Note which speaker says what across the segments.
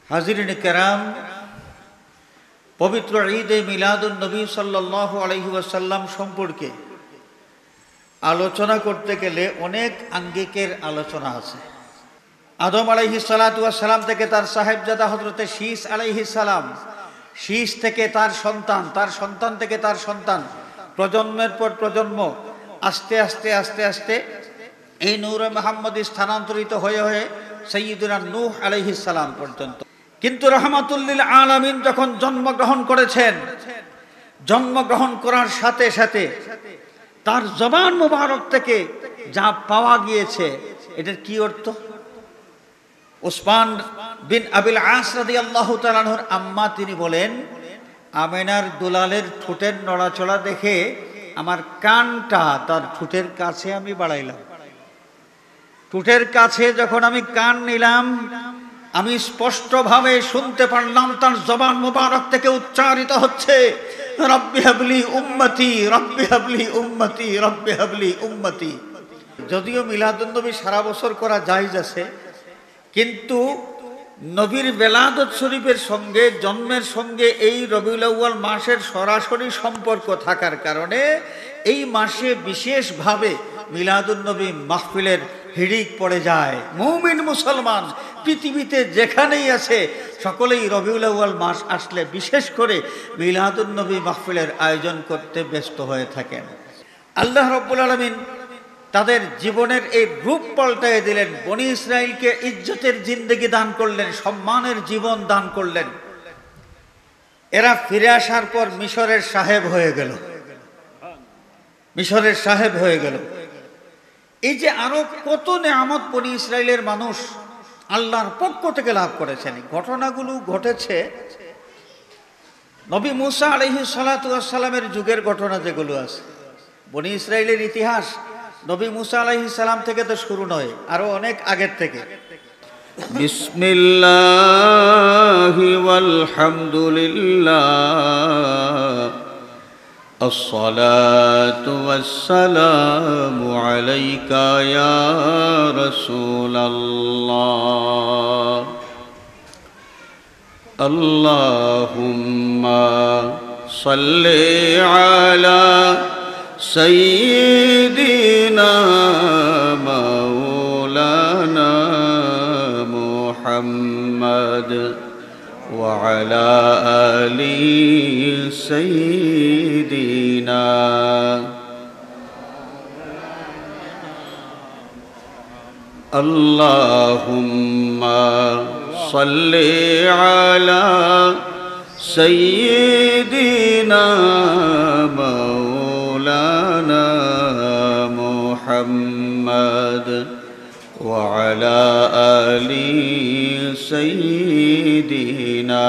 Speaker 1: হাজিরিন কেরাম, পবিত্র ঈদে মিলাদুন নবী সাল্লাল্লাহু আলাইহি ওয়াসাল্লাম সম্পর্কে আলোচনা করতে গেলে অনেক আঙ্গিকের আলোচনা আছে। আদম আলাইহিস সালাতু ওয়াস সালাম থেকে তার সাহেবজাদা হযরতে শীস আলাইহিস সালাম, শীস থেকে তার সন্তান, তার সন্তান থেকে তার সন্তান, প্রজন্মের পর প্রজন্ম আস্তে আস্তে আস্তে আস্তে এই নূরে মুহাম্মদী স্থানান্তরিত হয়ে হয়ে সাইয়্যিদুনা নূহ আলাইহিস সালাম পর্যন্ত। কিন্তু রাহমাতুল লিল আলামিন যখন জন্মগ্রহণ করেছেন, জন্মগ্রহণ করার সাথে সাথে তার জবান মুবারক থেকে যা পাওয়া গিয়েছে, এটার কি অর্থ? উসমান বিন আবিল আস রাদিয়াল্লাহু তাআলা আনহুর আম্মা তিনি বলেন, আমেনার দুলালের ঠোঁটের নড়াচড়া দেখে আমার কানটা তার ঠোঁটের কাছে আমি বাড়াইলাম। ঠোঁটের কাছে যখন আমি কান নিলাম, আমি স্পষ্টভাবে শুনতে পারলাম তার জবান মুবারক থেকে উচ্চারিত হচ্ছে, রব্বি হাবলি উম্মতি, রব্বি হাবলি উম্মতি, রব্বি হাবলি উম্মতি। যদিও মিলাদুন নবী সারা বছর করা জায়েজ আছে, কিন্তু নবীর বেলাদত শরীফের সঙ্গে, জন্মের সঙ্গে এই রবিউল আউয়াল মাসের সরাসরি সম্পর্ক থাকার কারণে এই মাসে বিশেষভাবে মিলাদুন নবী মাহফিলের হিড়িক পড়ে যায়। মুমিন মুসলমান পৃথিবীতে যেখানেই আছে সকলেই রবিউল আউয়াল মাস আসলে বিশেষ করে মিলাদুন নবী মাহফিলের আয়োজন করতে ব্যস্ত হয়ে থাকেন। আল্লাহ রাব্বুল আলামিন তাদের জীবনের এই রূপ পাল্টায় দিলেন। বনি ইসরাইলকে ইজ্জতের জিন্দেগি দান করলেন, সম্মানের জীবন দান করলেন। এরা ফিরে আসার পর মিশরের সাহেব হয়ে গেল, মিশরের সাহেব হয়ে গেল। এই যে আরো কত নেয়ামত বনি ইসরাইলের মানুষ আল্লাহর পক্ষ থেকে লাভ করেছেন, ঘটনাগুলো ঘটেছে নবী মুসা আলাইহিস সালাতু ওয়াস সালামের যুগের ঘটনা যেগুলো আছে। বনি ইসরাইলের ইতিহাস নবী মুসা আলাইহিস সালাম থেকে তো শুরু নয়, আরো অনেক আগের থেকে।
Speaker 2: বিসমিল্লাহি ওয়াল হামদুলিল্লাহ, আসসালাতু ওয়াসসালামু আলাইকা ইয়া রাসূলাল্লাহ, আল্লাহুম্মা সাল্লি আলা সাইয়্যিদিনা মাওলানা মুহাম্মদ ওয়া আলা আলি সাইয়্যিদিনা। আল্লাহুম্মা সাল্লি আলা সাইয়্যিদিনা মাওলানা মুহাম্মদ ওয়া আলা আলি সাইয়্যিদিনা।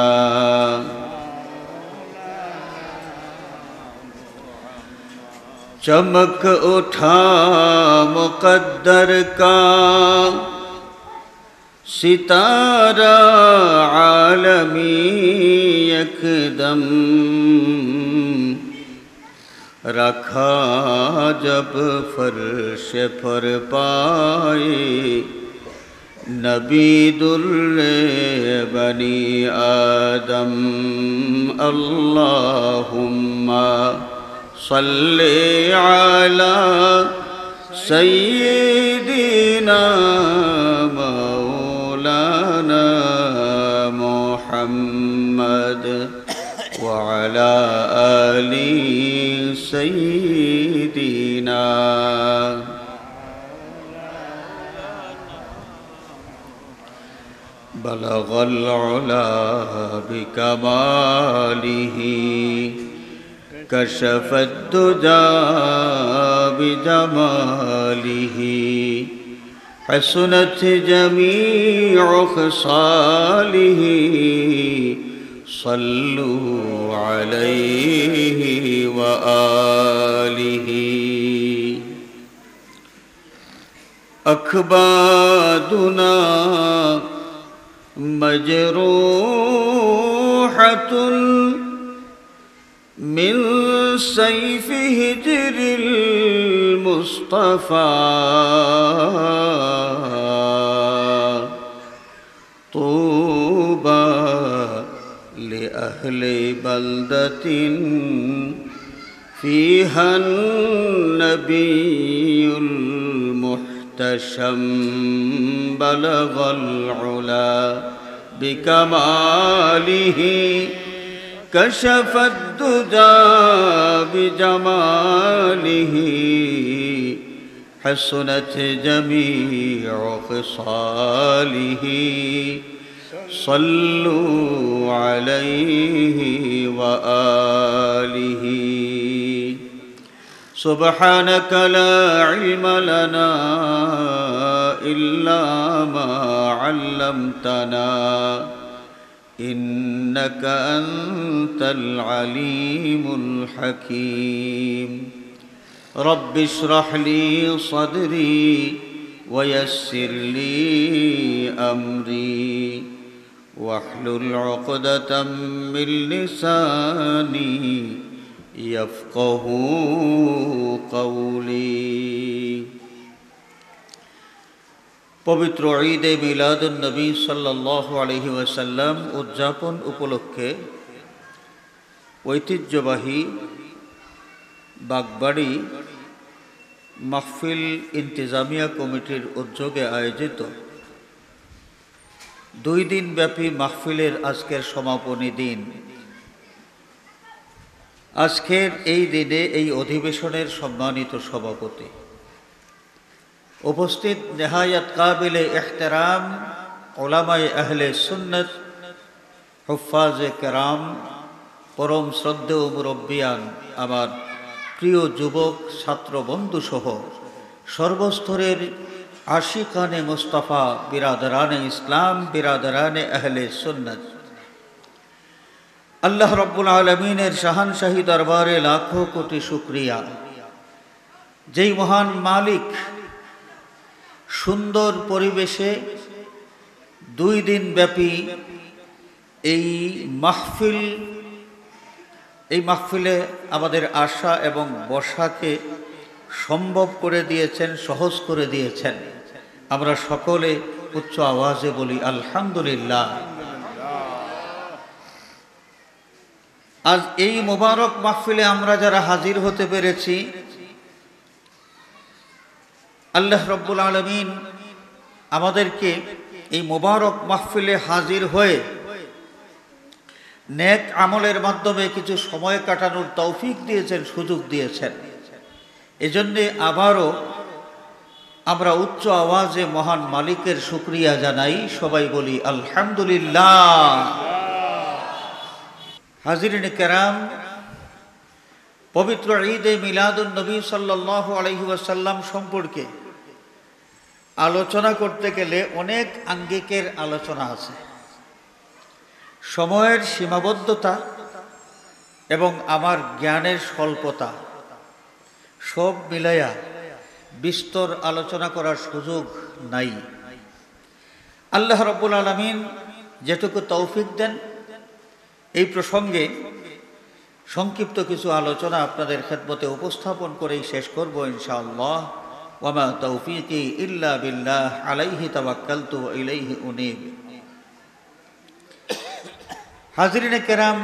Speaker 2: चमक उठा मुक़द्दर का सितारा आलमी यकदम, रखा जब फर्श पर पाए नबी दुर्रे बनी आदम। अल्लाहुम्मा सल्ले अला सय्यिदिना मौलाना मुहम्मद व अला आलि सय्यिदिना। बलगल उला बिकमालिही कशफत दुजा बिजमालिही, हसनत जमीउ खसालिही, सल्लु अलैहि व आलिही। अखबादुना मजरूहतुन मिन सैफि हिज्रिल मुस्तफा, तूबा طوبى لأهل بلدة فيها النبي المحتشم بلغ العلا بكماله كشف الدجى بجماله حسنت جميع خصاله صلوا عليه وآله سبحانك لا علم لنا إلا ما علمتنا إنك أنت العليم الحكيم رب اشرح لي صدري ويسر لي أمري واحلل عقدة من لساني يفقه قولي পবিত্র ঈদে মিলাদুন নবী সাল্লাল্লাহু আলাইহি ওয়াসাল্লাম উদযাপন উপলক্ষে ঐতিহ্যবাহী বাগবাড়ি মাহফিল ইন্তেজামিয়া কমিটির উদ্যোগে আয়োজিত 2 দিনব্যাপী মাহফিলের আজকের সমাপনী দিন। আজকের এই দিনে এই অধিবেশনের সম্মানিত সভাপতি, উপস্থিত নেহায়াত কাবিলে ইহতেরাম উলামায়ে আহলে সুন্নাত, হুফাজে কেরাম, পরম শ্রদ্ধেয় মুরব্বিয়ান, আমার প্রিয় যুবক ছাত্র বন্ধুসহ সর্বস্তরের আশিকানে মুস্তাফা, বিরাদরানে ইসলাম, বিরাদরানে আহলে সুন্নাত, আল্লাহ রাব্বুল আলামিনের শাহানশাহী দরবারে লাখো কোটি শুকরিয়া। যেই মহান মালিক সুন্দর পরিবেশে 2 দিন ব্যাপী এই মাহফিলে আমাদের আসা এবং বসাকে সম্ভব করে দিয়েছেন, সহজ করে দিয়েছেন। আমরা সকলে উচ্চ আওয়াজে বলি আলহামদুলিল্লাহ। আজ এই মোবারক মাহফিলে আমরা যারা হাজির হতে পেরেছি, আল্লাহ রাব্বুল আলামিন আমাদেরকে এই মোবারক মাহফিলে হাজির হয়ে নেক আমলের মাধ্যমে কিছু সময় কাটানোর তৌফিক দিয়েছেন, সুযোগ দিয়েছেন। এজন্যে আবারও আমরা উচ্চ আওয়াজে মহান মালিকের শুকরিয়া জানাই, সবাই বলি আলহামদুলিল্লাহ। হাজিরিনে কেরাম, পবিত্র ঈদে মিলাদুন নবী সাল্লাল্লাহু আলাইহি ওয়াসাল্লাম সম্পর্কে আলোচনা করতে গেলে অনেক আঙ্গিকের আলোচনা আছে। সময়ের সীমাবদ্ধতা এবং আমার জ্ঞানের স্বল্পতা সব মিলাইয়া বিস্তর আলোচনা করার সুযোগ নাই। আল্লাহ রাব্বুল আলামিন যেটুকু তৌফিক দেন, এই প্রসঙ্গে সংক্ষিপ্ত কিছু আলোচনা আপনাদের খেদমতে উপস্থাপন করেই শেষ করব ইনশাআল্লাহ। ওয়ামা তৌফিকি ইল্লা বিল্লাহ আলাইহি তাওয়াক্কালতু ওয়া ইলাইহি উনীব। হাজিরিনে কেরাম,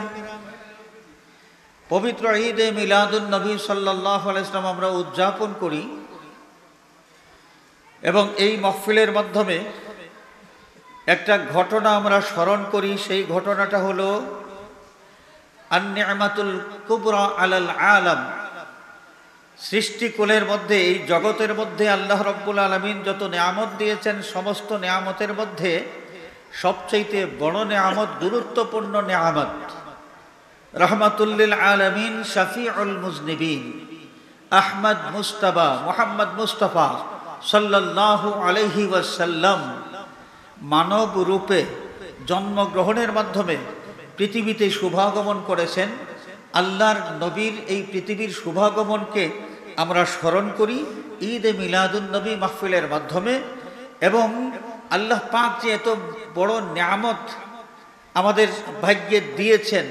Speaker 2: পবিত্র ঈদে মিলাদুন নবী সাল্লাল্লাহু আলাইহি ওয়াসাল্লাম আমরা উদযাপন করি এবং এই মাহফিলের মাধ্যমে একটা ঘটনা আমরা স্মরণ করি। সেই ঘটনাটা হলো আন-নি'মাতুল কুবরা আলাল আলাম। সৃষ্টিকুলের মধ্যে, এই জগতের মধ্যে আল্লাহ রাব্বুল আলামিন যত নিয়ামত দিয়েছেন, সমস্ত নিয়ামতের মধ্যে সবচেয়ে বড় নিয়ামত, গুরুত্বপূর্ণ নিয়ামত, রাহমাতুল লিল আলামিন, শাফিউল মুজনিবিন, আহমদ মুস্তাফা, মুহাম্মদ মুস্তাফা সাল্লাল্লাহু আলাইহি ওয়াসাল্লাম মানব রূপে জন্মগ্রহণের মাধ্যমে পৃথিবীতে শুভাগমন করেছেন। আল্লাহর নবীর এই পৃথিবীর শুভাগমনকে আমরা স্মরণ করি ঈদে মিলাদুন নবী মাহফিলের মাধ্যমে। এবং আল্লাহ পাক যে এত বড় নিয়ামত আমাদের ভাগ্যে দিয়েছেন,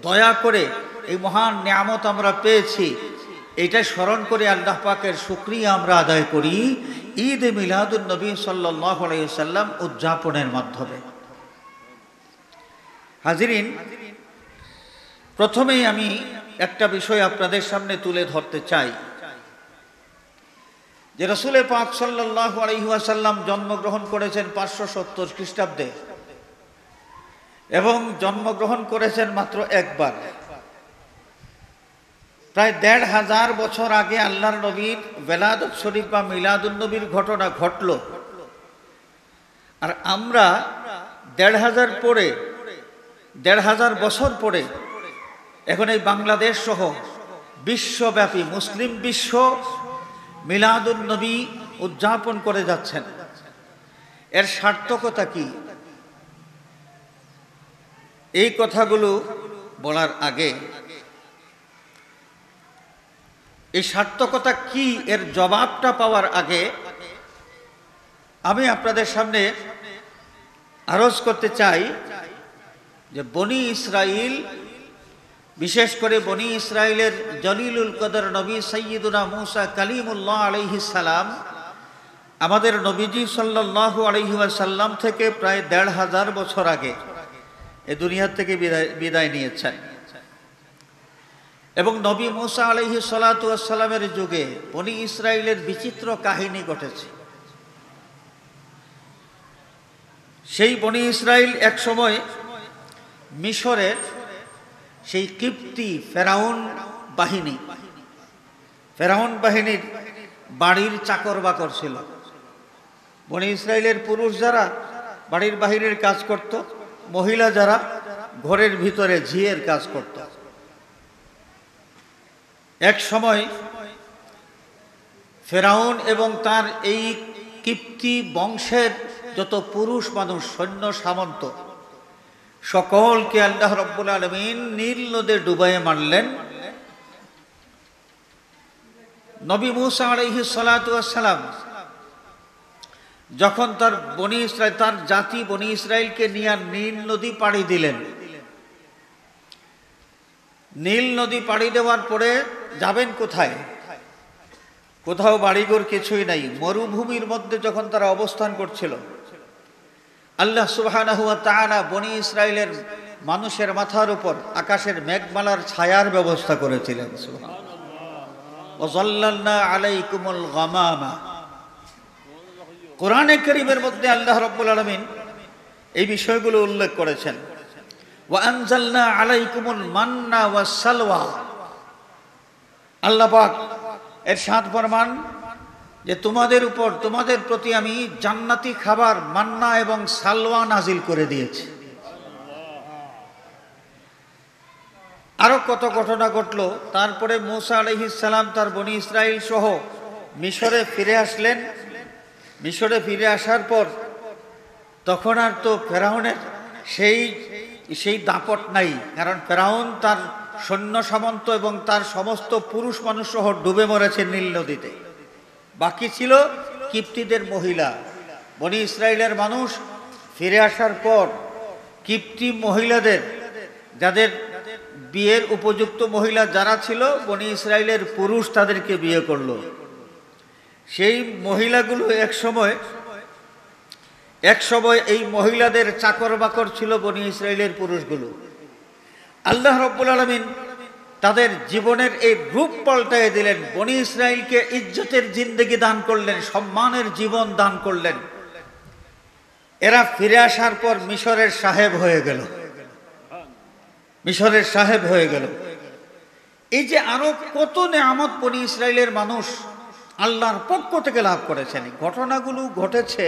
Speaker 2: দয়া করে এই মহান নিয়ামত আমরা পেয়েছি, এটা স্মরণ করে আল্লাহ পাকের শুকরিয়া আমরা আদায় করি ঈদে মিলাদুন নবী সাল্লাল্লাহু আলাইহি ওয়াসাল্লাম উদযাপনের মাধ্যমে।
Speaker 1: হাজিরিন, প্রথমেই আমি একটা বিষয় আপনাদের সামনে তুলে ধরতে চাই যে রাসূল পাক সাল্লাল্লাহু আলাইহি ওয়াসাল্লাম জন্মগ্রহণ করেছেন 570 খ্রিস্টাব্দে এবং জন্মগ্রহণ করেছেন মাত্র একবার। প্রায় ১৫০০ বছর আগে আল্লাহর নবীর বেলাদত শরীফ বা মিলাদুন নবীর ঘটনা ঘটল, আর আমরা ১৫০০ বছর পরে এখন এই বাংলাদেশ সহ বিশ্বব্যাপী মুসলিম বিশ্ব মিলাদুন নবী উদযাপন করে যাচ্ছেন। এর সার্থকতা কি? এই কথাগুলো বলার আগে এই সার্থকতা কি এর জবাবটা পাওয়ার আগে আমি আপনাদের সামনে আরজ করতে চাই যে বনি ইসরাইল, বিশেষ করে বনি ইসরাইলের জলিলুল কদর নবী সাইয়্যিদুনা মুসা কালিমুল্লাহ আলাইহিস সালাম আমাদের নবীজি সাল্লাল্লাহু আলাইহি ওয়াসাল্লাম থেকে প্রায় ১৫০০ বছর আগে এ দুনিয়া থেকে বিদায় নিয়েছেন। এবং নবী মুসা আলাইহিস সালাতু ওয়াস সালামের যুগে বনি ইসরাইলের বিচিত্র কাহিনী ঘটেছে। সেই বনি ইসরাইল এক সময় মিশরের সেই কিপ্তি ফেরাউন বাহিনীর বাড়ির চাকর বাকর ছিল। বনি ইসরাইলের পুরুষ যারা বাড়ির বাহিরের কাজ করত, মহিলা যারা ঘরের ভিতরে ঝিয়ের কাজ করত। এক সময় ফেরাউন এবং তার এই কিপ্তি বংশের যত পুরুষ মানুষ, সৈন্য সামন্ত, সকলকে আল্লাহ রাব্বুল আলামিন নীল নদে ডুবাইয়ে মারলেন। নবী মুসা আলাইহিস সালাতু ওয়াস সালাম যখন তার জাতি বনি ইসরাইলকে নিয়ে নীল নদী পাড়ি দিলেন, নীল নদী পাড়ি দেওয়ার পরে যাবেন কোথায়? কোথাও বাড়িঘর কিছুই নাই, মরুভূমির মধ্যে যখন তারা অবস্থান করছিল, আল্লাহ সুবহানাহু ওয়া তাআলা বনি ইসরাইলের মানুষের মাথার উপর আকাশের মেঘমালার ছায়ার ব্যবস্থা করেছিলেন। সুবহানাল্লাহ। ওয়া যাল্লালনা আলাইকুমুল গামামা। কোরআনে কারীমের মধ্যে আল্লাহ রাব্বুল আলামিন এই বিষয়গুলো উল্লেখ করেছেন। ওয়া আনজালনা আলাইকুমুল মান্না ওয়াস সালওয়া। আল্লাহ পাক ইরশাদ ফরমান যে তোমাদের প্রতি আমি জান্নাতি খাবার মান্না এবং সালওয়া নাজিল করে দিয়েছি। আরো কত ঘটনা ঘটলো। তারপরে মুসা আলাইহিস সালাম তার বনি ইসরাইল সহ মিশরে ফিরে আসলেন। মিশরে ফিরে আসার পর তখন আর তো ফেরাউনের সেই দাপট নাই, কারণ ফেরাউন তার সৈন্য সামন্ত এবং তার সমস্ত পুরুষ মানুষ সহ ডুবে মরেছে নীল নদীতে। বাকি ছিল কিপ্তিদের মহিলা। বনি ইসরাইলের মানুষ ফিরে আসার পর কিপ্তি মহিলাদের, যাদের বিয়ের উপযুক্ত মহিলা যারা ছিল, বনি ইসরাইলের পুরুষ তাদেরকে বিয়ে করলো। সেই মহিলাগুলো এক সময় এই মহিলাদের চাকর বাকর ছিল বনি ইসরাইলের পুরুষগুলো। আল্লাহ রাব্বুল আলামিন তাদের জীবনের এই রূপ পাল্টায় দিলেন। বনি ইসরাইলকে ইজ্জতের জিন্দেগি দান করলেন, সম্মানের জীবন দান করলেন। এরা ফিরে আসার পর মিশরের সাহেব হয়ে গেল। এই যে আরো কত নেয়ামত বনি ইসরাইলের মানুষ আল্লাহর পক্ষ থেকে লাভ করেছেন। ঘটনাগুলো ঘটেছে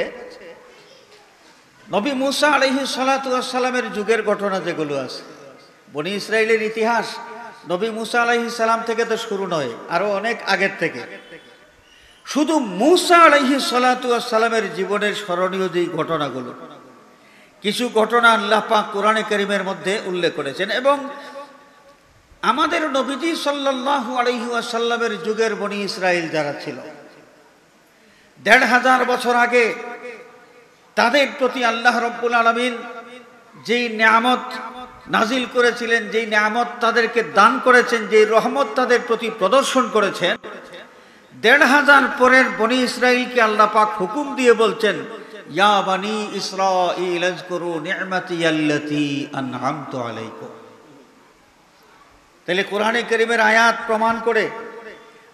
Speaker 1: নবী মুসা আলাইহিস সালাতু ওয়াস সালামের যুগের ঘটনা যেগুলো আছে। বনি ইসরাইলের ইতিহাস নবী মুসা আলাইহিস সালাম থেকে তো শুরু নয়, আরো অনেক আগের থেকে। শুধু মুসা আলাইহিস সালাতু ওয়াস সালামের জীবনের স্মরণীয় যে ঘটনাগুলো, কিছু ঘটনা আল্লাহ পাক কোরআনে কারীমের মধ্যে উল্লেখ করেছেন। এবং আমাদের নবীজি সাল্লাল্লাহু আলাইহি ওয়াসাল্লামের যুগের বনি ইসরাইল যারা ছিল, ১৫০০ বছর আগে তাদের প্রতি আল্লাহ রাব্বুল আলামিন যেই নিয়ামত নাজিল করেছিলেন, যেই নিয়ামত তাদেরকে দান করেছেন, যেই রহমত তাদের প্রতি প্রদর্শন করেছেন, ১৫০০ পরের বনি ইসরাইলকে আল্লাহ পাক হুকুম দিয়ে বলছেন ইয়া বানি ইসরাঈল আযকুরু নি'মাতি আল্লাতী আন'আমতু আলাইকুম। তাহলে কোরআনে কারীমের আয়াত প্রমাণ করে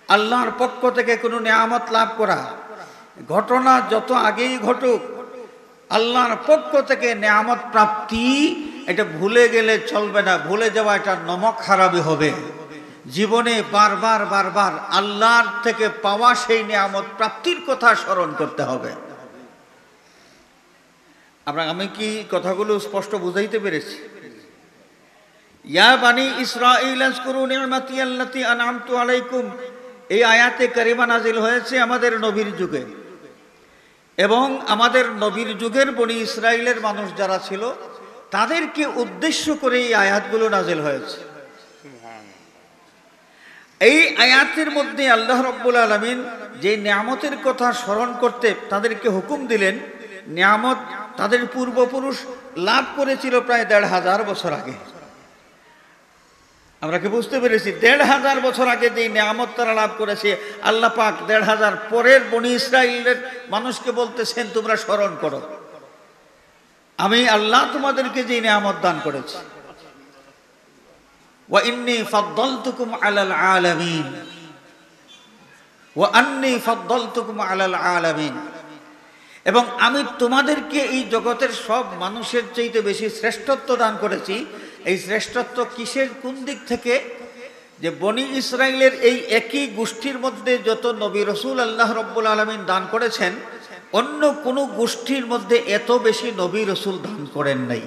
Speaker 1: আল্লাহর পক্ষ থেকে কোনো নিয়ামত লাভ করা, ঘটনা যত আগেই ঘটুক, আল্লাহর পক্ষ থেকে নিয়ামত প্রাপ্তি এটা ভুলে গেলে চলবে না। ভুলে যাওয়া এটা নমক হারামি হবে। জীবনে বারবার বারবার আল্লাহর থেকে পাওয়া সেই নিয়ামত প্রাপ্তির কথা স্মরণ করতে হবে। আমি কি কথাগুলো স্পষ্ট বুঝাইতে পেরেছি? ইয়া বানি ইসরাঈল আযকুরু নি'মাতি আল্লাতী আন'আমতু আলাইকুম, এই আয়াতে কারিমা নাজিল হয়েছে আমাদের নবীর যুগে, এবং আমাদের নবীর যুগের বনি ইসরাইলের মানুষ যারা ছিল তাদেরকে উদ্দেশ্য করে এই আয়াতগুলো নাজিল হয়েছে। এই আয়াতের মধ্যে আল্লাহ রাব্বুল আলামিন যে নিয়ামতের কথা স্মরণ করতে তাদেরকে হুকুম দিলেন, নিয়ামত তাদের পূর্বপুরুষ লাভ করেছিল প্রায় ১৫০০ বছর আগে। আমরা কি বুঝতে পেরেছি? ১৫০০ বছর আগে যে নিয়ামত তারা লাভ করেছে, আল্লাহ পাক ১৫০০ পরের বনি ইসরাইলের মানুষকে বলতেছেন তোমরা স্মরণ করো, আমি আল্লাহ তোমাদেরকে যে নিয়ামত দান করেছি। ওয়া ইন্নী ফাদ্দালতুকুম আলাল আলামিন, ওয়া আন্নী ফাদ্দালতুকুম আলাল আলামিন, এবং আমি তোমাদেরকে এই জগতের সব মানুষের চাইতে বেশি শ্রেষ্ঠত্ব দান করেছি। এই শ্রেষ্ঠত্ব কিসের, কোন দিক থেকে? যে বনি ইসরাইলের এই একই গোষ্ঠীর মধ্যে যত নবী রসুল আল্লাহ রাব্বুল আলামিন দান করেছেন, অন্য কোনো গোষ্ঠীর মধ্যে এত বেশি নবী রসুল দান করেন নাই।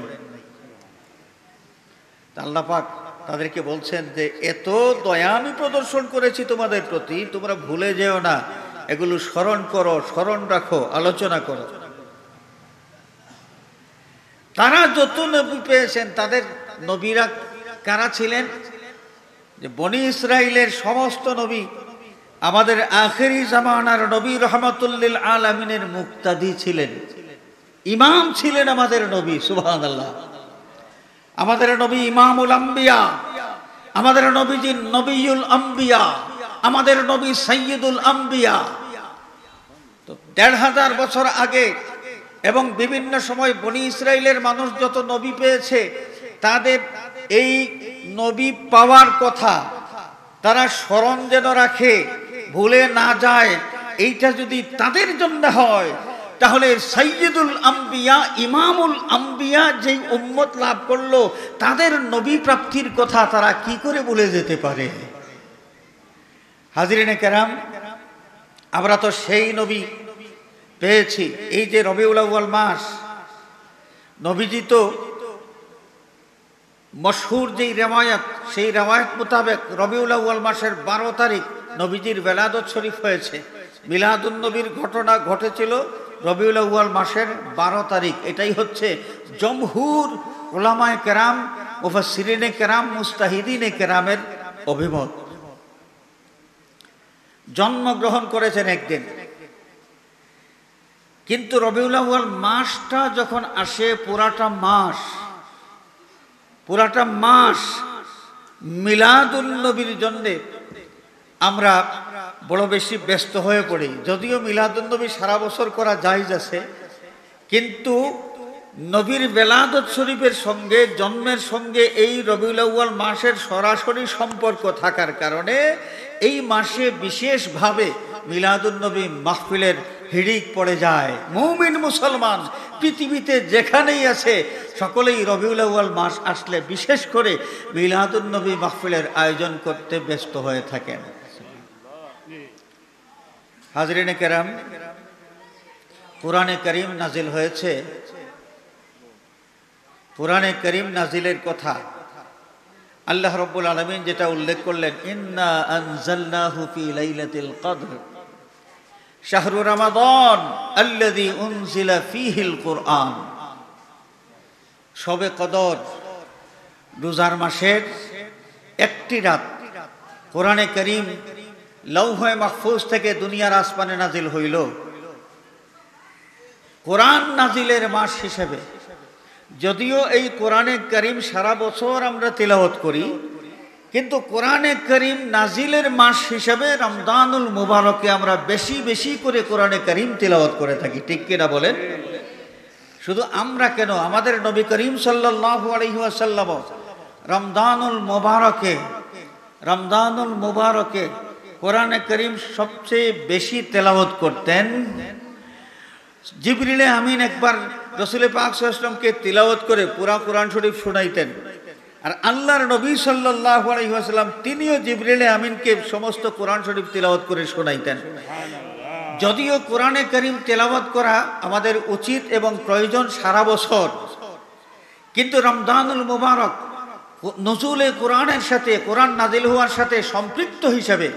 Speaker 1: আল্লাহ পাক তাদেরকে বলছেন যে এত দয়া আমি প্রদর্শন করেছি তোমাদের প্রতি, তোমরা ভুলে যেও না, এগুলো স্মরণ করো, স্মরণ রাখো, আলোচনা করো। তারা যত নবী পেয়েছেন, তাদের নবীরা কারা ছিলেন? যে বনি ইসরাইলের সমস্ত নবী আমাদের আখেরি জামানার নবী রাহমাতুল লিল আলামিনের মুক্তাদি ছিলেন, ইমাম ছিলেন আমাদের নবী। সুবহানাল্লাহ। আমাদের নবী ইমামুল আম্বিয়া, আমাদের নবীজি নবিয়ুল আম্বিয়া, আমাদের নবী সাইয়্যিদুল আম্বিয়া। তো ১৫০০ বছর আগে এবং বিভিন্ন সময় বনি ইসরাইলের মানুষ যত নবী পেয়েছে, তাদের এই নবী পাওয়ার কথা তারা স্মরণ যেন রাখে, ভুলে না যায়। এইটা যদি তাদের জন্য হয়, তাহলে সাইয়্যিদুল আম্বিয়া, ইমামুল আম্বিয়া যেই উম্মত লাভ করলো, তাদের নবী প্রাপ্তির কথা তারা কি করে ভুলে যেতে পারে? হাজিরিনে কেরাম, আমরা তো সেই নবী পেয়েছি। এই যে রবিউল আউয়াল মাস, নবীজি তো মশহুর যেই রেওয়ায়াত, সেই রেওয়ায়াত মোতাবেক রবিউল আউয়াল মাসের ১২ তারিখ নবীজির বেলাদত শরীফ হয়েছে। মিলাদুন নবীর ঘটনা ঘটেছিল রবিউল আউয়াল মাসের ১২ তারিখ। এটাই হচ্ছে জমহুর উলামায়ে কেরাম, মুফাসসিরিনে কেরাম, মুজতাহিদিনে কেরামের অভিমত। জন্মগ্রহণ করেছেন একদিন, কিন্তু রবিউল আউয়াল মাসটা যখন আসে, পুরাটা মাস মিলাদুন নবীর জন্যে আমরা বড় বেশি ব্যস্ত হয়ে পড়ি। যদিও মিলাদুন নবী সারা বছর করা জায়েজ আছে, কিন্তু নবীর বেলাদত শরীফের সঙ্গে, জন্মের সঙ্গে এই রবিউল আউয়াল মাসের সরাসরি সম্পর্ক থাকার কারণে এই মাসে বিশেষভাবে মিলাদুন নবী মাহফিলের হিড়িক পড়ে যায়। মুমিন মুসলমান পৃথিবীতে যেখানেই আছে, সকলেই রবিউল আউয়াল মাস আসলে বিশেষ করে মিলাদুন নবী মাহফিলের আয়োজন করতে ব্যস্ত হয়ে থাকেন। হাজরিনে কেরাম, কোরআনে কারীম নাজিল হয়েছে। কোরআনে কারীম নাজিলের কথা আল্লাহ রাব্বুল আলামিন যেটা উল্লেখ করলেন, ইন্না আনজালনাহু ফি লাইলাতিল কদর শাহরু রমাদান আল্লাযী উনজিলা ফীহিল কুরআন। শবে কদর, রোজার মাসের একটি রাত কোরআনে কারীম লৌহে মাহফুজ থেকে দুনিয়ার আসমানে নাজিল হইল। কোরআন নাজিলের মাস হিসেবে, যদিও এই কোরআনে কারীম সারা বছর আমরা তিলাওয়াত করি, কিন্তু কোরআনে কারীম নাজিলের মাস হিসেবে রমজানুল মুবারকে আমরা বেশি বেশি করে কোরআনে কারীম তিলাওয়াত করে থাকি। ঠিক কিনা বলেন? শুধু আমরা কেন, আমাদের নবী করিম সাল্লাল্লাহু আলাইহি ওয়াসাল্লাম রমজানুল মুবারকে কোরআনে করিম সবচেয়ে বেশি তেলাওয়াত করতেন। জিবরিলে আমিন একবার রাসূল পাক সাল্লাল্লাহু আলাইহি ওয়াসাল্লামকে তিলাওয়াত করে পুরা কোরআন শরীফ শোনাইতেন। আর আল্লাহর নবী সাল্লাল্লাহু আলাইহি ওয়াসাল্লাম তিনিও জিবরিলে আমিনকে সমস্ত কোরআন শরীফ তিলাওয়াত করে শোনাইতেন। যদিও কোরআনে করিম তেলাওয়াত করা আমাদের উচিত এবং প্রয়োজন সারা বছর, কিন্তু রমজানুল মুবারক নজুলে কোরআনের সাথে, কোরআন নাজিল হওয়ার সাথে সম্পৃক্ত হিসাবে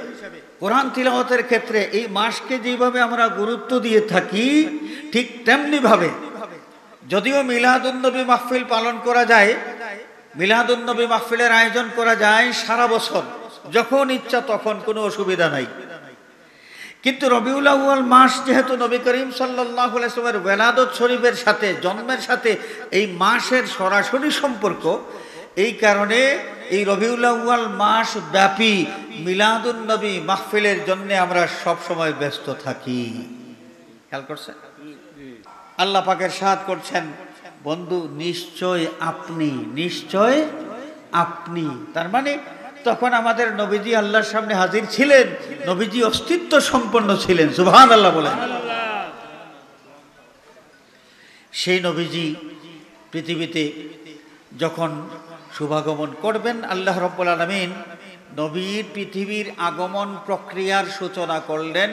Speaker 1: কোরআন তিলাওয়াতের ক্ষেত্রে এই মাসকে যেভাবে আমরা গুরুত্ব দিয়ে থাকি, ঠিক তেমনিভাবে যদিও মিলাদুন্নবী মাহফিল পালন করা যায়, মিলাদুন্নবী মাহফিলের আয়োজন করা যায় সারা বছর, যখন ইচ্ছা তখন, কোনো অসুবিধা নাই। কিন্তু রবিউল আউয়াল মাস যেহেতু নবী করিম সাল্লাল্লাহু আলাইহি ওয়াসাল্লামের ওয়ালাদত শরীফের সাথে, জন্মের সাথে এই মাসের সরাসরি সম্পর্ক, এই কারণে এই রবিউল আউয়াল মাস ব্যাপী মিলাদুন নবী মাহফিলের জন্য আমরা সব সময় ব্যস্ত থাকি। খেয়াল করছেন? আল্লাহ পাকের সাথ করছেন, বন্ধু নিশ্চয় আপনি। তার মানে তখন আমাদের নবীজি আল্লাহর সামনে হাজির ছিলেন, নবীজি অস্তিত্ব সম্পন্ন ছিলেন। সুবহানাল্লাহ বলেন। সেই নবীজি পৃথিবীতে যখন শুভাগমন করবেন, আল্লাহ রাব্বুল আলামিন নবীর পৃথিবীর আগমন প্রক্রিয়ার সূচনা করলেন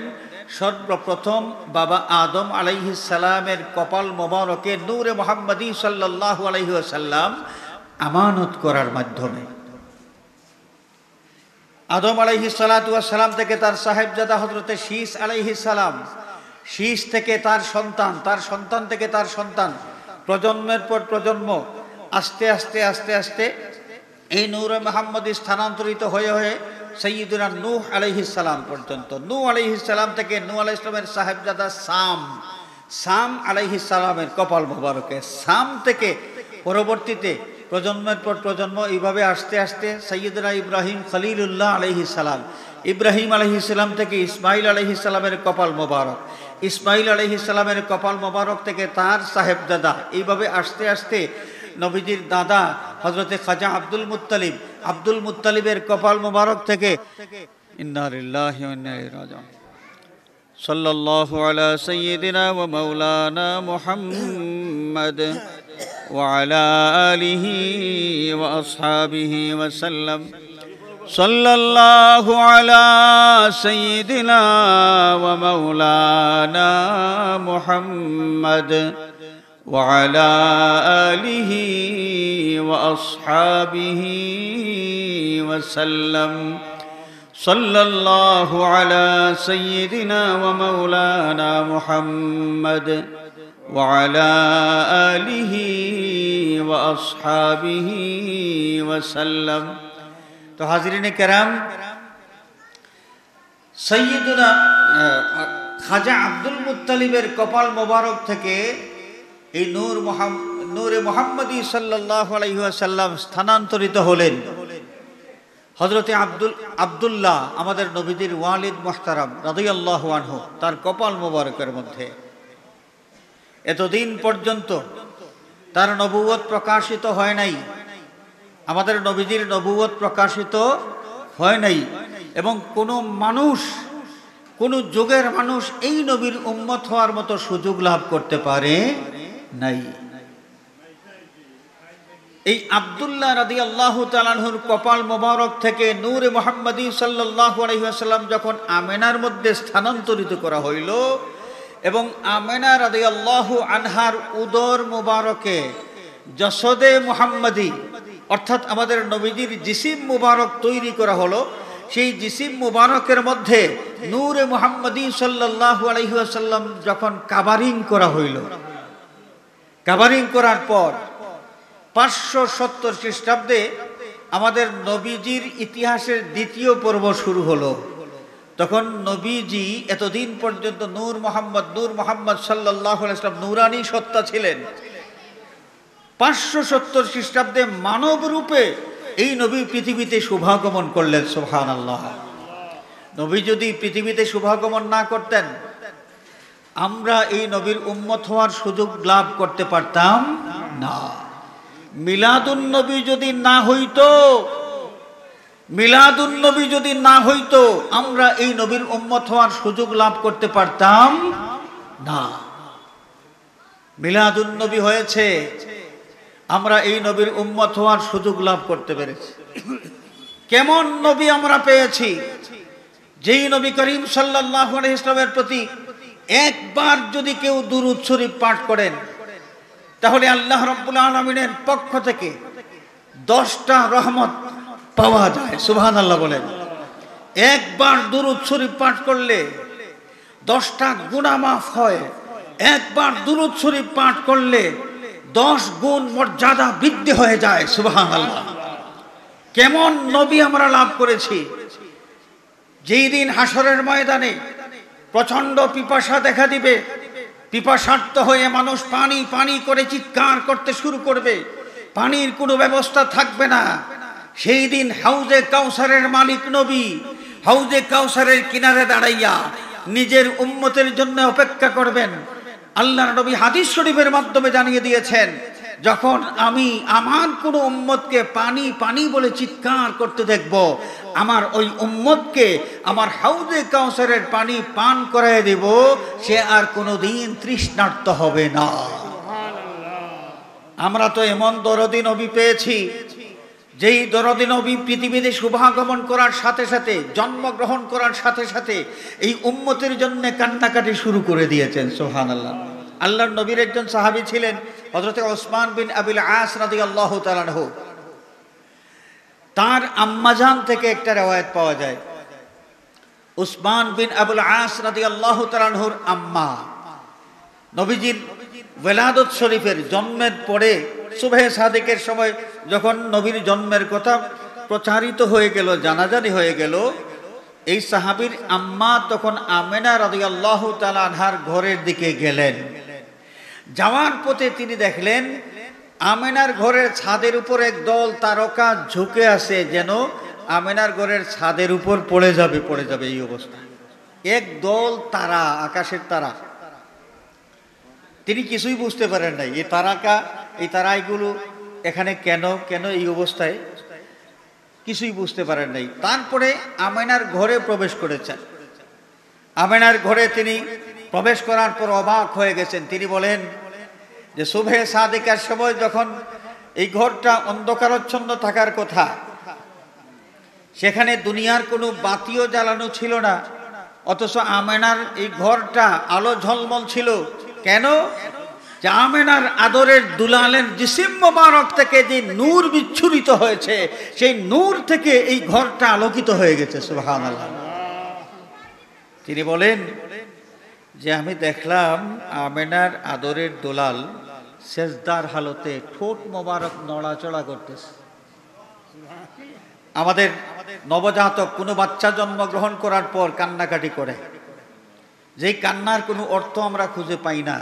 Speaker 1: সর্বপ্রথম বাবা আদম আলাইহিস সালামের কপাল মোবারকে নূরে মুহাম্মদী সাল্লাল্লাহু আলাইহি ওয়াসাল্লাম আমানত করার মাধ্যমে। আদম আলাইহিস সালাতু ওয়াস সালাম থেকে তার সাহেবজাদা হযরতে শীস আলাইহিস সালাম, শীস থেকে তার সন্তান, তার সন্তান থেকে তার সন্তান, প্রজন্মের পর প্রজন্ম, আস্তে আস্তে আস্তে আস্তে এই নূরে মুহাম্মদী স্থানান্তরিত হয়ে হয়ে সাইয়্যিদুনা নূহ আলাইহিস সালাম পর্যন্ত। নূহ আলাইহিস সালাম থেকে নূহ আলাইহিস সালামের সাহেবজাদা সাম আলাইহিস সালামের কপাল মোবারকে, সাম থেকে পরবর্তীতে প্রজন্মের পর প্রজন্ম, এইভাবে আস্তে আস্তে সাইয়্যিদুনা ইব্রাহিম খলিলুল্লাহ আলাইহিস সালাম, ইব্রাহিম আলাইহিস সালাম থেকে ইসমাইল আলাইহিস সালামের কপাল মোবারক, ইসমাইল আলাইহিস সালামের কপাল মোবারক থেকে তার সাহেবজাদা, এইভাবে আস্তে আস্তে নবীজির দাদা হযরতে খাজা আব্দুল মুত্তালিবের কপাল মোবারক থেকে ইন্না লিল্লাহি ওয়া ইন্না ইলাইহি রাজিউন। সাল্লাল্লাহু আলা সাইয়্যিদিনা ওয়া মাওলানা মুহাম্মদ ওয়া আলা আলিহি ওয়া আসহাবিহি ওয়া সাল্লাম। সাল্লাল্লাহু আলা সাইয়্যিদিনা ওয়া মাওলানা মুহাম্মদ وعلى آله وأصحابه وسلم. صلى الله على سيدنا ومولانا محمد وعلى آله وأصحابه وسلم. تو حاضرین کرام، সৈয়দুনা খাজা আব্দুল মুত্তালিবের কপাল মোবারক থেকে এই নূরে মুহাম্মদী সাল্লাল্লাহু আলাইহি ওয়াসাল্লাম স্থানান্তরিত হলেন হযরতে আব্দুল্লাহ, আমাদের নবীজির ওয়ালিদ মুহতারাম রাদিয়াল্লাহু আনহু, তার কপাল মোবারকের মধ্যে। এতদিন পর্যন্ত তার নবুয়ত প্রকাশিত হয় নাই, আমাদের নবীজির নবুয়ত প্রকাশিত হয় নাই, এবং কোনো মানুষ, কোনো যুগের মানুষ এই নবীর উম্মত হওয়ার মতো সুযোগ লাভ করতে পারে নাই। এই আব্দুল্লাহ রাদিয়াল্লাহু তাআলা আনহুর কপাল মোবারক থেকে নূরে মুহাম্মদী সাল্লাল্লাহু আলাইহি ওয়াসাল্লাম যখন আমেনার মধ্যে স্থানান্তরিত করা হইল, এবং আমেনা রাদিয়াল্লাহু আনহার উদর মোবারকে জসদে মুহাম্মদী, অর্থাৎ আমাদের নবীজির জিসিম মুবারক তৈরি করা হলো। সেই জিসিম মুবারকের মধ্যে নূরে মুহাম্মদী সাল্লাল্লাহু আলাইহি ওয়াসাল্লাম যখন কাভারিং করা হইল, কাভারিং করার পর 570 খ্রিস্টাব্দে আমাদের নবীজির ইতিহাসের দ্বিতীয় পর্ব শুরু হলো। তখন নবীজি এতদিন পর্যন্ত নূর মোহাম্মদ সাল্লাল্লাহু আলাইহি ওয়াসাল্লাম নূরানী সত্তা ছিলেন। 570 খ্রিস্টাব্দে মানব রূপে এই নবী পৃথিবীতে শুভাগমন করলেন। সুবহানাল্লাহ। নবী যদি পৃথিবীতে শুভাগমন না করতেন, আমরা এই নবীর উম্মত হওয়ার সুযোগ লাভ করতে পারতাম না। মিলাদুন নবী যদি না হইতো, মিলাদুন নবী যদি না হইতো, আমরা এই নবীর উম্মত হওয়ার সুযোগ লাভ করতে পারতাম না। মিলাদুন নবী হয়েছে, আমরা এই নবীর উম্মত হওয়ার সুযোগ লাভ করতে পেরেছি। কেমন নবী আমরা পেয়েছি, যেই নবী করিম সাল্লাল্লাহু আলাইহি ওয়াসাল্লামের প্রতি একবার যদি কেউ দুরূদ শরীফ পাঠ করেন, তাহলে আল্লাহ রাব্বুল আলামিনের পক্ষ থেকে 10টা রহমত পাওয়া যায়। সুবহানাল্লাহ বলেন। একবার দুরূদ শরীফ পাঠ করলে 10টা গুনাহ মাফ হয়। একবার দুরূদ শরীফ পাঠ করলে 10 গুণ মর্যাদা বৃদ্ধি হয়ে যায়। সুবহানাল্লাহ। কেমন নবী আমরা লাভ করেছি, যেই দিন হাসরের ময়দানে প্রচন্ড পিপাসা দেখা দিবে, পিপাসার্ত হয়ে মানুষ পানি পানি করে চিৎকার করতে শুরু করবে, পানির কোনো ব্যবস্থা থাকবে না। সেই দিন হাউজে কাউসারের মালিক নবী হাউজে কাউসারের কিনারে দাঁড়াইয়া নিজের উম্মতের জন্য অপেক্ষা করবেন। আল্লাহর নবী হাদিস শরীফের মাধ্যমে জানিয়ে দিয়েছেন, যখন আমি আমার কোন উম্মতকে পানি পানি বলে চিৎকার করতে দেখব, আমার ওই উম্মতকে আমার হাউজে কাউসারের পানি পান করায় দেব, সে আর কোনোদিন তৃষ্ণার্ত হবে না। আমরা তো এমন দরদি নবী পেয়েছি, যেই দরদি নবী পৃথিবীতে শুভাগমন করার সাথে সাথে, জন্মগ্রহণ করার সাথে সাথে এই উম্মতের জন্য কান্নাকাটি শুরু করে দিয়েছেন। সুবহানাল্লাহ। আল্লাহর নবীর একজন সাহাবী ছিলেন হযরত ওসমান বিন আবিল আস রাদিয়াল্লাহু তাআলা আনহু। তার আম্মাজান থেকে একটা রওয়ায়াত পাওয়া যায়। ওসমান বিন আবুল আস রাদিয়াল্লাহু তাআলা আনহুর আম্মা নবীজির ওয়ালাদত শরীফের জন্মের পরে সুবহে সাদিকের সময় যখন নবীর জন্মের কথা প্রচারিত হয়ে গেল, জানাজানি হয়ে গেল, এই সাহাবীর আম্মা তখন আমেনা রাদিয়াল্লাহু তাআলা আনহার ঘরের দিকে গেলেন। যাওয়ার পথে তিনি দেখলেন আমেনার ঘরের ছাদের উপর একদল তারকা ঝুঁকে আছে, যেন আমেনার ঘরের ছাদের উপর পড়ে যাবে এই অবস্থা। একদল তারা, আকাশের তারা। তিনি কিছুই বুঝতে পারেন নাই, এই তারাইগুলো এখানে কেন এই অবস্থায়, কিছুই বুঝতে পারেন নাই। তারপরে আমেনার ঘরে প্রবেশ করেছেন। আমেনার ঘরে তিনি প্রবেশ করার পর অবাক হয়ে গেছেন। তিনি বলেন যে সুবহে সাদিকার সময় যখন এই ঘরটা অন্ধকারাচ্ছন্ন থাকার কথা, সেখানে দুনিয়ার কোনো বাতিও জ্বালানো ছিল না, অথচ আমেনার এই ঘরটা আলো ঝলমল ছিল। কেন? যে আমেনার আদরের দুলালের জিসিম মোবারক থেকে যে নূর বিচ্ছুরিত হয়েছে, সেই নূর থেকে এই ঘরটা আলোকিত হয়ে গেছে। সুবহানাল্লাহ। তিনি বলেন যে আমি দেখলাম আমেনার আদরের দুলাল সেজদার হালতে ঠোঁট মোবারক নড়াচড়া করতেছে। আমাদের নবজাতক কোনো বাচ্চা জন্মগ্রহণ করার পর কান্নাকাটি করে, যেই কান্নার কোনো অর্থ আমরা খুঁজে পাই না।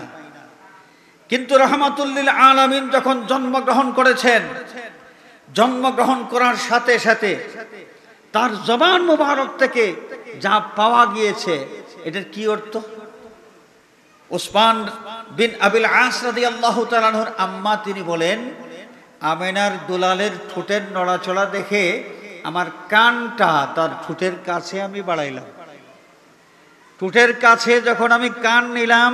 Speaker 1: কিন্তু রাহমাতুল লিল আলামিন যখন জন্মগ্রহণ করেছেন, জন্মগ্রহণ করার সাথে সাথে তার জবান মোবারক থেকে যা পাওয়া গিয়েছে, এটার কি অর্থ? ওসমান বিন আবিল আস রাদিয়াল্লাহু তাআলা আনহুর আম্মা তিনি বলেন, আমেনার দুলালের ঠোঁটের নড়াচড়া দেখে আমার কানটা তার ঠোঁটের কাছে আমি বাড়াইলাম। ঠোঁটের কাছে যখন আমি কান নিলাম,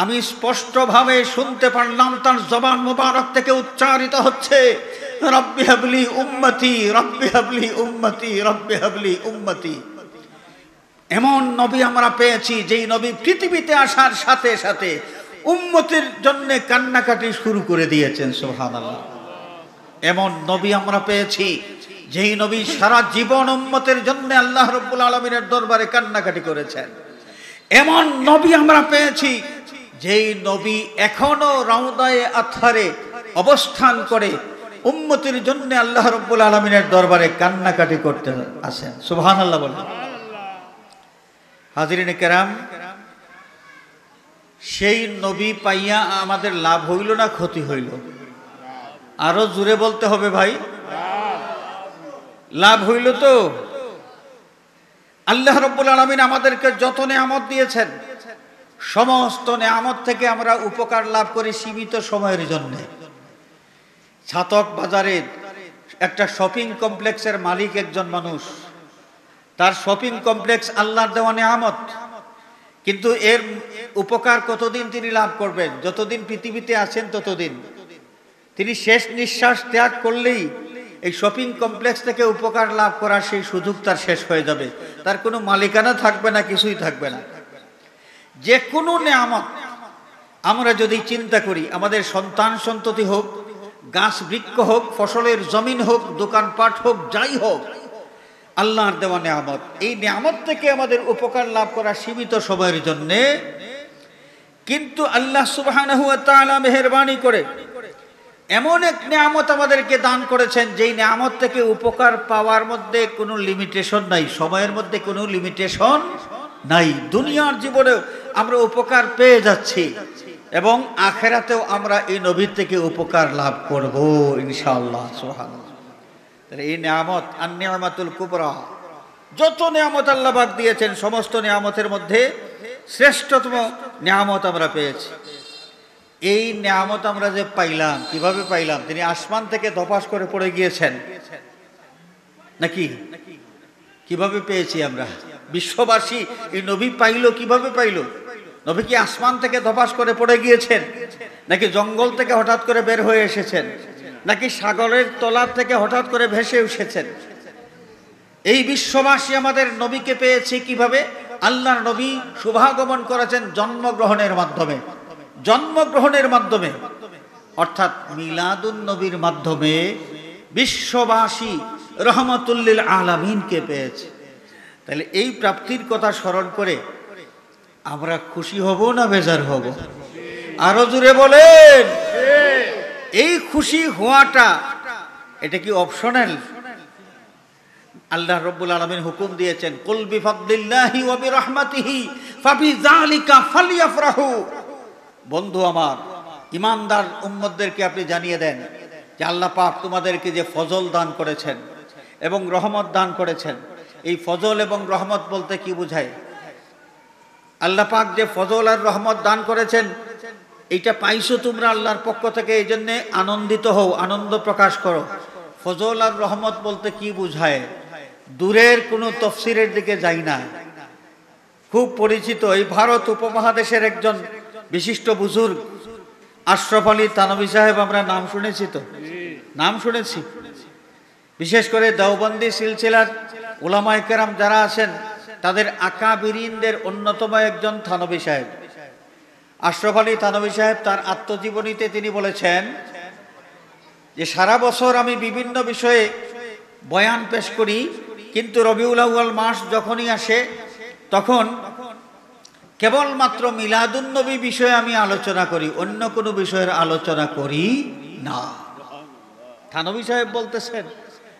Speaker 1: আমি স্পষ্টভাবে শুনতে পারলাম তার জবান মোবারক থেকে উচ্চারিত হচ্ছে, রব্বি হাবলি উম্মতি, রব্বি হাবলি উম্মতি, রব্বি হাবলি উম্মতি। এমন নবী আমরা পেয়েছি, যেই নবী পৃথিবীতে আসার সাথে সাথে উম্মতের জন্য কান্নাকাটি শুরু করে দিয়েছেন। সুবহানাল্লাহ। এমন নবী আমরা পেয়েছি, যেই নবী সারা জীবন উম্মতের জন্য আল্লাহ রাব্বুল আলামিনের দরবারে কান্নাকাটি করেছেন। এমন নবী আমরা পেয়েছি, যেই নবী এখনো রাউদায়ে আতহারে অবস্থান করে উম্মতের জন্য আল্লাহ রাব্বুল আলামিনের দরবারে কান্নাকাটি করতে আছেন। সুবহানাল্লাহ বলেন। হাজিরিনে কেরাম, সেই নবী পাইয়া আমাদের লাভ হইল না ক্ষতি হইল? আরো জোরে বলতে হবে ভাই, লাভ হইল তো। আল্লাহ রাব্বুল আলামিন আমাদেরকে যত নিয়ামত দিয়েছেন, সমস্ত নেয়ামত থেকে আমরা উপকার লাভ করি সীমিত সময়ের জন্য। ছাতক বাজারে একটা শপিং কমপ্লেক্সের মালিক একজন মানুষ, তার শপিং কমপ্লেক্স আল্লাহর দেওয়া নেয়ামত, কিন্তু এর উপকার কতদিন তিনি লাভ করবেন? যতদিন পৃথিবীতে আছেন ততদিন। তিনি শেষ নিঃশ্বাস ত্যাগ করলেই এই শপিং কমপ্লেক্স থেকে উপকার লাভ করার সেই সুযোগ তার শেষ হয়ে যাবে, তার কোনো মালিকানা থাকবে না, কিছুই থাকবে না। যে কোনো নেয়ামত আমরা যদি চিন্তা করি, আমাদের সন্তান সন্ততি হোক, গাছ বৃক্ষ হোক, ফসলের জমিন হোক, দোকানপাট হোক, যাই হোক, আল্লাহর দেওয়া নেয়ামত। এই নেয়ামত থেকে আমাদের উপকার লাভ করা সীমিত সময়ের জন্যে, কিন্তু আল্লাহ সুবহানাহু ওয়া তাআলা মেহেরবানি করে এমন এক নেয়ামত আমাদেরকে দান করেছেন, যেই নেয়ামত থেকে উপকার পাওয়ার মধ্যে কোনো লিমিটেশন নাই, সময়ের মধ্যে কোনো লিমিটেশন নাই। দুনিয়ার জীবনেও আমরা উপকার পেয়ে যাচ্ছি এবং আখিরাতেও আমরা এই নবীর থেকে উপকার লাভ করব ইনশাআল্লাহ। সুবহানাল্লাহ। এই নেয়ামত আন-নি'মাতুল কুবরা, যত নেয়ামত আল্লাহ পাক দিয়েছেন সমস্ত নেয়ামতের মধ্যে শ্রেষ্ঠতম নেয়ামত আমরা পেয়েছি। এই নেয়ামত আমরা যে পাইলাম, কিভাবে পাইলাম? তিনি আসমান থেকে ধপাস করে পড়ে গিয়েছেন নাকি? কিভাবে পেয়েছি আমরা? বিশ্ববাসী এই নবী পাইল কিভাবে পাইল? নবী কি আসমান থেকে ধপাস করে পড়ে গিয়েছেন, নাকি জঙ্গল থেকে হঠাৎ করে বের হয়ে এসেছেন, নাকি সাগরের তলার থেকে হঠাৎ করে ভেসে এসেছেন? এই বিশ্ববাসী আমাদের নবীকে পেয়েছি কিভাবে? আল্লাহর নবী শুভাগমন করেছেন জন্মগ্রহণের মাধ্যমে। জন্মগ্রহণের মাধ্যমে অর্থাৎ মিলাদুন নবীর মাধ্যমে বিশ্ববাসী রহমাতুল লিল আলামিনকে পেয়েছে। তাহলে এই প্রাপ্তির কথা স্মরণ করে আমরা খুশি হব না বেজার হব? আরো জোরে বলেন। এই খুশি হওয়াটা এটা কি অপশনাল? আল্লাহ রাব্বুল আলামিন হুকুম দিয়েছেন, কুল বিফাদলিল্লাহি ওয়া বিরহমাতিহি ফাবিযালিকা ফালইফরাহু। বন্ধু আমার, ইমানদার উম্মতদেরকে আপনি জানিয়ে দেন যে আল্লাহ পাক তোমাদেরকে যে ফজল দান করেছেন এবং রহমত দান করেছেন। এই ফজল এবং রহমত বলতে কি বোঝায়? আল্লাহ পাক যে ফজল আর রহমত দান করেছেন, এইটা পাইছো তোমরা আল্লাহর পক্ষ থেকে, এই জন্যে আনন্দিত হও, আনন্দ প্রকাশ করো। ফজল আর রহমত বলতে কি বোঝায়? দূরের কোনো তফসিরের দিকে যাই না, খুব পরিচিত এই ভারত উপমহাদেশের একজন বিশিষ্ট বুজুর্গ আশরাফ আলী থানভী সাহেব, আমরা নাম শুনেছি তো? নাম শুনেছি। বিশেষ করে দেওবন্দি সিলসিলার উলামায়ে কেরাম যারা আছেন তাদের আকাবিরিনদের অন্যতম একজন থানভী সাহেব। আশরাফ আলী থানভী সাহেব তার আত্মজীবনীতে তিনি বলেছেন যে সারা বছর আমি বিভিন্ন বিষয়ে বয়ান পেশ করি, কিন্তু রবিউল আউয়াল মাস যখনই আসে তখন কেবলমাত্র মিলাদুন নবী বিষয়ে আমি আলোচনা করি, অন্য কোনো বিষয়ের আলোচনা করি না। থানভী সাহেব বলতেছেন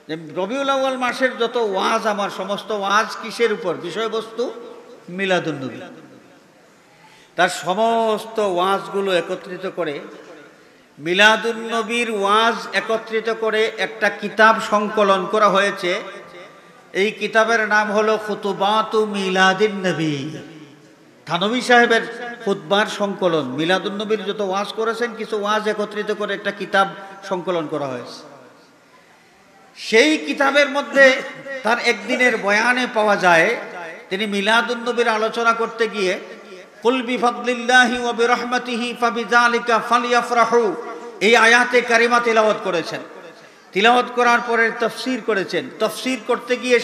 Speaker 1: যে রবিউল আউয়াল মাসের যত ওয়াজ, আমার সমস্ত ওয়াজ কিসের উপর? বিষয়বস্তু মিলাদুন নবী। তার সমস্ত ওয়াজগুলো একত্রিত করে, মিলাদুন নবীর ওয়াজ একত্রিত করে একটা কিতাব সংকলন করা হয়েছে। এই কিতাবের নাম হলো খুতুবাতু মিলাদিন নবী। থানভী সাহেবের খুতবার সংকলন, মিলাদুন নবীর যত ওয়াজ করেছেন কিছু ওয়াজ একত্রিত করে একটা কিতাব সংকলন করা হয়েছে। সেই কিতাবের মধ্যে তার একদিনের বয়ানে পাওয়া যায় তিনি মিলাদুন নবীর আলোচনা করতে গিয়ে কুল বিফাদলিল্লাহি ওয়া বিরহমাতিহি ফাবিযালিকা ফালইফরাহু এই আয়াতে কারিমা তিলাওয়াত করেছেন। তিলাওয়াত করার পরে তাফসীর করেছেন। তাফসীর করতে গিয়ে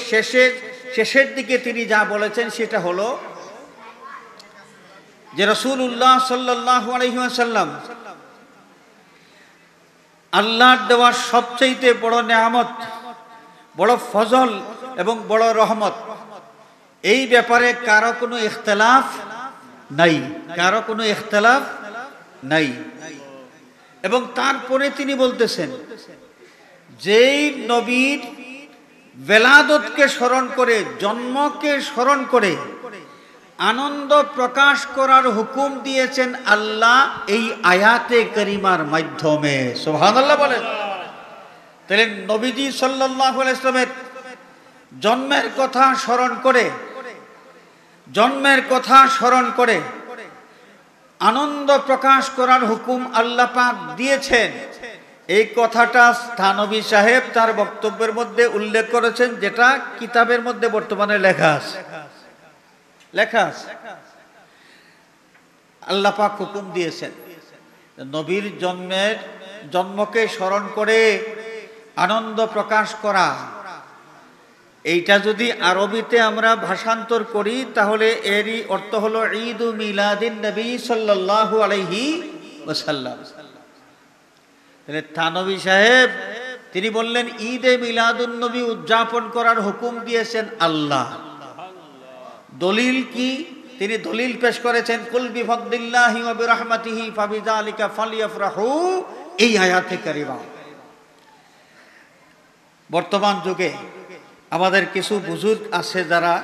Speaker 1: শেষের দিকে তিনি যা বলেছেন সেটা হলো যে রাসূলুল্লাহ সাল্লাল্লাহু আলাইহি ওয়াসাল্লাম আল্লাহর দেওয়া সবচেয়ে বড় নেয়ামত, বড় ফজল এবং বড় রহমত, এই ব্যাপারে কারো কোনো ইখতিলাফ নাই, কারো কোনো ইখতিলাফ নাই। এবং তারপরে তিনি বলতেছেন যেই নবীর বেলাদতকে স্মরণ করে, জন্মকে স্মরণ করে আনন্দ প্রকাশ করার হুকুম দিয়েছেন আল্লাহ এই আয়াতে কারিমার মাধ্যমে। সুবহানাল্লাহ বলেন। তাহলে নবীজি সাল্লাল্লাহু আলাইহি ওয়াসাল্লামের জন্মের কথা স্মরণ করে, জন্মের কথা স্মরণ করে আনন্দ প্রকাশ করার হুকুম আল্লাহ পাক দিয়েছেন, এই কথাটা থানভী সাহেব তার বক্তব্যের মধ্যে উল্লেখ করেছেন, যেটা কিতাবের মধ্যে বর্তমানে লেখা আছে। আল্লাহ পাক হুকুম দিয়েছেন নবীর জন্মকে স্মরণ করে আনন্দ প্রকাশ করা। এইটা যদি আরবিতে আমরা ভাষান্তর করি তাহলে এরই অর্থ হলো ঈদ মিলাদিন নবী সাল্লাল্লাহু আলাইহি ওয়াসাল্লাম। তাহলে থানভী সাহেব তিনি বললেন ঈদে মিলাদুন নবী উদযাপন করার হুকুম দিয়েছেন আল্লাহ। দলিল কি? তিনি দলিল পেশ করেছেন কুল বিফাদলিল্লাহি ওয়া বিরহমাতিহি ফাবিযালিকা ফালইফরাহু, এই আয়াতে কারিমা। বর্তমান যুগে আমাদের কিছু বুজুর্গ আছে যারা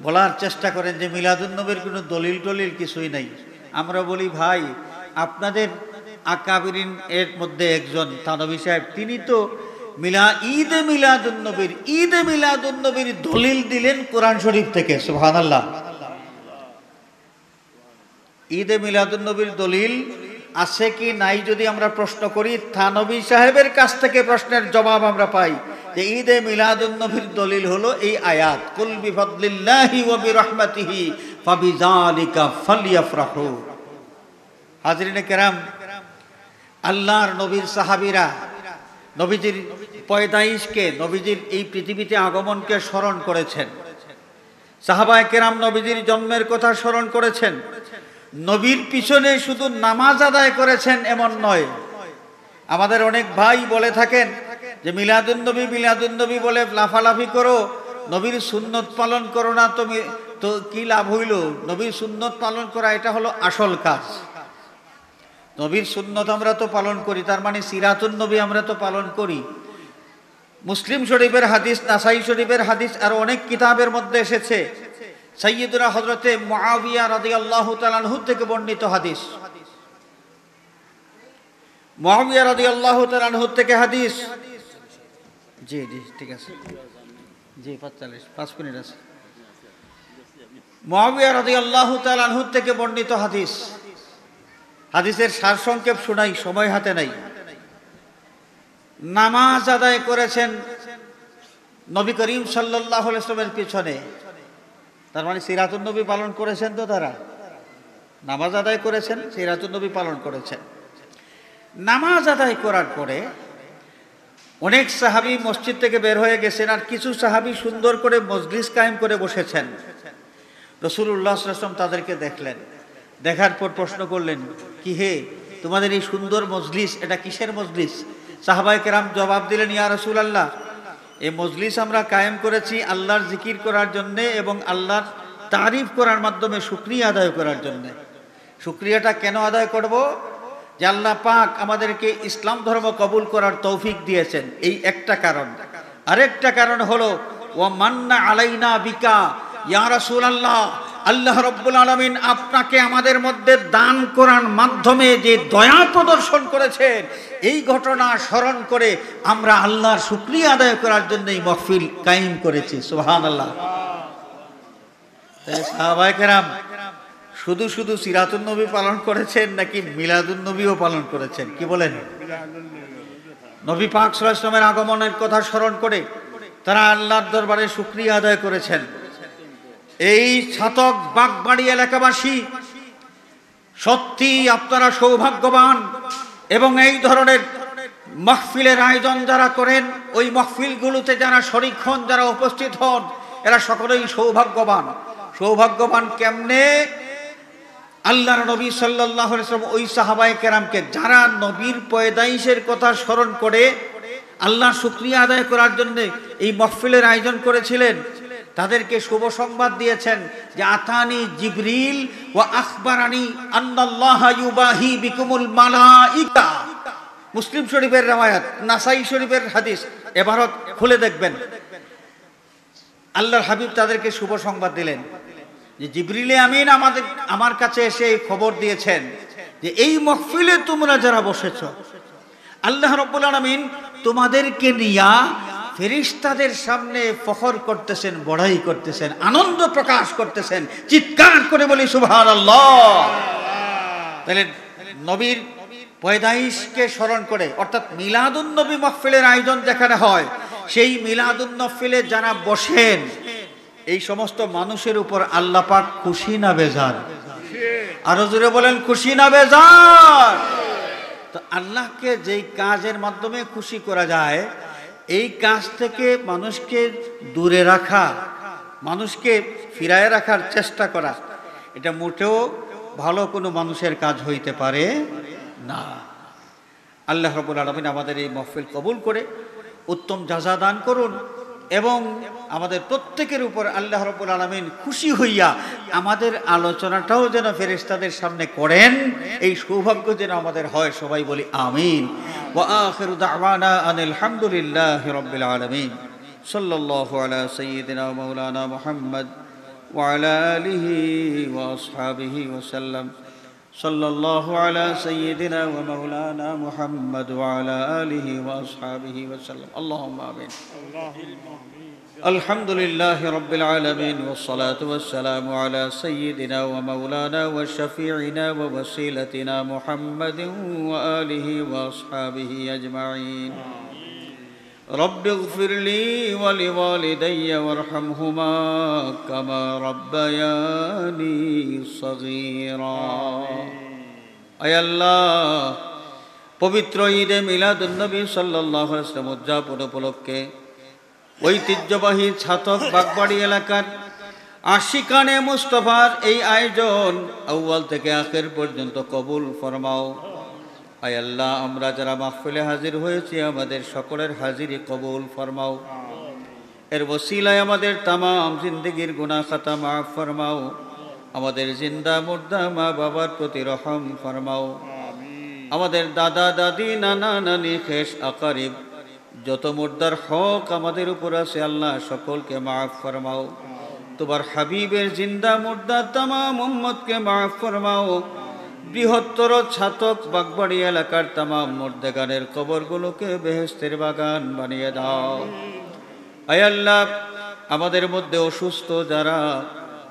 Speaker 1: বলার চেষ্টা করেন যে মিলাদুন নবীর কোনো দলিল কিছুই নাই। আমরা বলি ভাই, আপনাদের আকাবিরিন এর মধ্যে একজন থানভী সাহেব, তিনি তো ঈদে মিলাদুন নবীর দলিল দিলেন কোরআন শরীফ থেকে। সুবহানাল্লাহ। ঈদে মিলাদুন নবীর দলিল আছে কি নাই যদি আমরা প্রশ্ন করি, থানভী সাহেবের কাছ থেকে প্রশ্নের জবাব আমরা পাই যে ঈদে মিলাদুন নবীর দলিল হলো এই আয়াত কুল বিফাদলিল্লাহি ওয়া বিরহমাতিহি ফাবিযালিকা ফালইফরাহু। হাজরিনে কেরাম, আল্লাহর নবীর সাহাবীরা নবীজির পয়দাইশকে, নবীজির এই পৃথিবীতে আগমনকে স্মরণ করেছেন। সাহাবায়ে কেরাম নবীজির জন্মের কথা স্মরণ করেছেন। নবীর পিছনে শুধু নামাজ আদায় করেছেন এমন নয়। আমাদের অনেক ভাই বলে থাকেন যে মিলাদুন নবী বলে লাফালাফি করো, নবীর সুন্নত পালন করো না, তো কি লাভ হইল? নবীর সুন্নত পালন করা এটা হলো আসল কাজ। নবীর সুন্নত আমরা তো পালন করি, তার মানে সিরাতুন নবী আমরা তো পালন করি। মুসলিম শরীফের হাদিস, নাসাই শরীফের হাদিস, আর অনেক কিতাবের মধ্যে এসেছে। সাইয়্যিদুনা হযরতে মুআবিয়া রাদিয়াল্লাহু তাআলা আনহু থেকে বর্ণিত হাদিস। মুআবিয়া রাদিয়াল্লাহু তাআলা আনহু থেকে হাদিস। জি ঠিক আছে, জি 5 মিনিট আছে। মুআবিয়া রাদিয়াল্লাহু তাআলা আনহু থেকে বর্ণিত হাদিস। হাদিসের সারসংক্ষেপ শোনাই, সময় হাতে নাই। নামাজ আদায় করেছেন নবী করিম সাল্লাল্লাহু আলাইহি ওয়াসাল্লামের পিছনে, তার মানে সিরাতুন নবী পালন করেছেন। তো তারা নামাজ আদায় করেছেন, সিরাতুন নবী পালন করেছেন। নামাজ আদায় করার পরে অনেক সাহাবী মসজিদ থেকে বের হয়ে গেছেন, আর কিছু সাহাবী সুন্দর করে মজলিস কায়েম করে বসেছেন। রাসূলুল্লাহ সাল্লাল্লাহু আলাইহি ওয়াসাল্লাম তাদেরকে দেখলেন। দেখার পর প্রশ্ন করলেন, কি হে, তোমাদের এই সুন্দর মজলিস, এটা কিসের মজলিস? সাহাবায়ে কেরাম জবাব দিলেন, ইয়া রাসূলুল্লাহ, এই মজলিস আমরা কায়েম করেছি আল্লাহর জিকির করার জন্যে এবং আল্লাহর তারিফ করার মাধ্যমে শুকরিয়া আদায় করার জন্যে। শুকরিয়াটা কেন আদায় করব? যে আল্লাহ পাক আমাদেরকে ইসলাম ধর্ম কবুল করার তৌফিক দিয়েছেন, এই একটা কারণ। আরেকটা কারণ হলো ওয়া মান্না আলাইনা বিকা ইয়া রাসূলুল্লাহ, আল্লাহ রাব্বুল আলামিন আপনাকে আমাদের মধ্যে দান করার মাধ্যমে যে দয়া প্রদর্শন করেছেন, এই ঘটনা স্মরণ করে আমরা আল্লাহর শুকরিয়া আদায় করার জন্য এই মাহফিল কায়েম করেছি। সুবহানাল্লাহ। সাহাবায়ে কেরাম শুধু সিরাতুন নবী পালন করেছেন নাকি মিলাদুন নবীও পালন করেছেন? কি বলেন? নবী পাক সাল্লাল্লাহু আলাইহি ওয়াসাল্লামের আগমনের কথা স্মরণ করে তারা আল্লাহর দরবারে শুকরিয়া আদায় করেছেন। এই ছাতক বাগবাড়ি এলাকাবাসী, সত্যি আপনারা সৌভাগ্যবান, এবং এই ধরনের মাহফিলের আয়োজন যারা করেন, ওই মাহফিলগুলোতে যারা শরীক হন, যারা উপস্থিত হন, এরা সকলেই সৌভাগ্যবান। সৌভাগ্যবান কেমনে? আল্লাহর নবী সাল্লাল্লাহু আলাইহি ওয়াসাল্লাম ওই সাহাবায়ে কেরামকে যারা নবীর পয়দাইশের কথা স্মরণ করে আল্লাহর শুকরিয়া আদায় করার জন্য এই মাহফিলের আয়োজন করেছিলেন, তাদেরকে শুভ সংবাদ দিয়েছেন যে আতানি জিবরিল ওয়া আখবারানি আন্নাল্লাহা ইউবাহি বিকুমুল মালাইকা। মুসলিম শরীফের riwayat, নাসাই শরীফের হাদিস। এবারত খুলে দেখবেন। আল্লাহর হাবিব তাদেরকে শুভ সংবাদ দিলেন যে জিবরিলে আমিন আমার কাছে এসে খবর দিয়েছেন যে এই মাহফিলে তোমরা যারা বসেছো, আল্লাহ রাব্বুল আলামিন তোমাদেরকে নিয়া ফেরেশতাদের সামনে ফখর করতেছেন, বড়াই করতেছেন, আনন্দ প্রকাশ করতেছেন। চিৎকার করে বলি সুবহানাল্লাহ। তাহলে নবীর পয়দাইশকে স্মরণ করে, অর্থাৎ মিলাদুন নবী মাহফিলের আয়োজন যেখানে হয়, সেই মিলাদুন মাহফিলে যারা বসেন এই সমস্ত মানুষের উপর আল্লাহ পাক খুশি না বেজার? আরো জোরে বলেন, খুশি না বেজার? তো আল্লাহকে যেই কাজের মাধ্যমে খুশি করা যায়, এই কাজ থেকে মানুষকে দূরে রাখা, মানুষকে ফিরায় রাখার চেষ্টা করা, এটা মোটেও ভালো কোনো মানুষের কাজ হইতে পারে না। আল্লাহ রাব্বুল আলামিন আমাদের এই মাহফিল কবুল করে উত্তম জাযা দান করুন এবং আমাদের প্রত্যেকের উপর আল্লাহ রাব্বুল আলামিন খুশি হইয়া আমাদের আলোচনাটাও যেন ফেরেশতাদের সামনে করেন, এই সৌভাগ্য যেন আমাদের হয়। সবাই বলি আমিন। ওয়া আখিরু দাওয়ানা আনিল হামদুলিল্লাহি রাব্বিল আলামিন। সাল্লাল্লাহু আলা সাইয়্যিদিনা ওয়া মাওলানা মুহাম্মদ ওয়া আলা আলিহি ওয়া আসহাবিহি ওয়া সাল্লাম। সাল্লাল্লাহু আলা সাইয়্যিদিনা ওয়া মাওলানা মুহাম্মদ ওয়া আলা আলিহি ওয়া আসহাবিহি ওয়া সাল্লাম। আল্লাহুম্মা আমিন। আলহামদুলিল্লাহি রাব্বিল আলামিন ওয়াস সালাতু ওয়াস সালামু আলা সাইয়্যিদিনা ওয়া মাওলানা ওয়া শাফিঈনা ওয়া ওয়াসিলাতিনা মুহাম্মাদিন ওয়া আলিহি ওয়া আসহাবিহি আজমাইন। রব্বি ইগফিরলি ওয়া লিওয়ালিদাইয়া ওয়ারহামহুমা কামা রাব্বায়ানি সগীরা। আয় আল্লাহ, পবিত্র ঈদে মিলাদুন নবী সাল্লাল্লাহু আলাইহি ওয়াসাল্লাম উদযাপন উপলক্ষে ঐতিহ্যবাহী ছাতক বাগবাড়ি এলাকার আশিকানে মুস্তাফার এই আয়োজন আউয়াল থেকে আখির পর্যন্ত কবুল ফরমাও। আয় আল্লাহ, আমরা যারা মাহফিলে হাজির হয়েছি আমাদের সকলের হাজিরি কবুল ফরমাও। এর ওসিলায় আমাদের তামাম জিন্দেগির গুনাহ খাতা মাফ ফরমাও। আমাদের জিন্দা মুর্দা মা বাবার প্রতি রহম ফরমাও। আমাদের দাদা দাদি নানা নানি খেশ আকারিব যত মুর্দার হক আমাদের উপর আছে আল্লাহ সকলকে মাফ ফরমাও। তোমার হাবিবের জিন্দা মুর্দা তামাম উম্মতকে মাফ ফরমাও। বৃহত্তর ছাতক বাগবাড়ি এলাকার তামাম মুর্দেগানের কবরগুলোকে বেহেশতের বাগান বানিয়ে দাও। আয় আল্লাহ, আমাদের মধ্যে অসুস্থ যারা,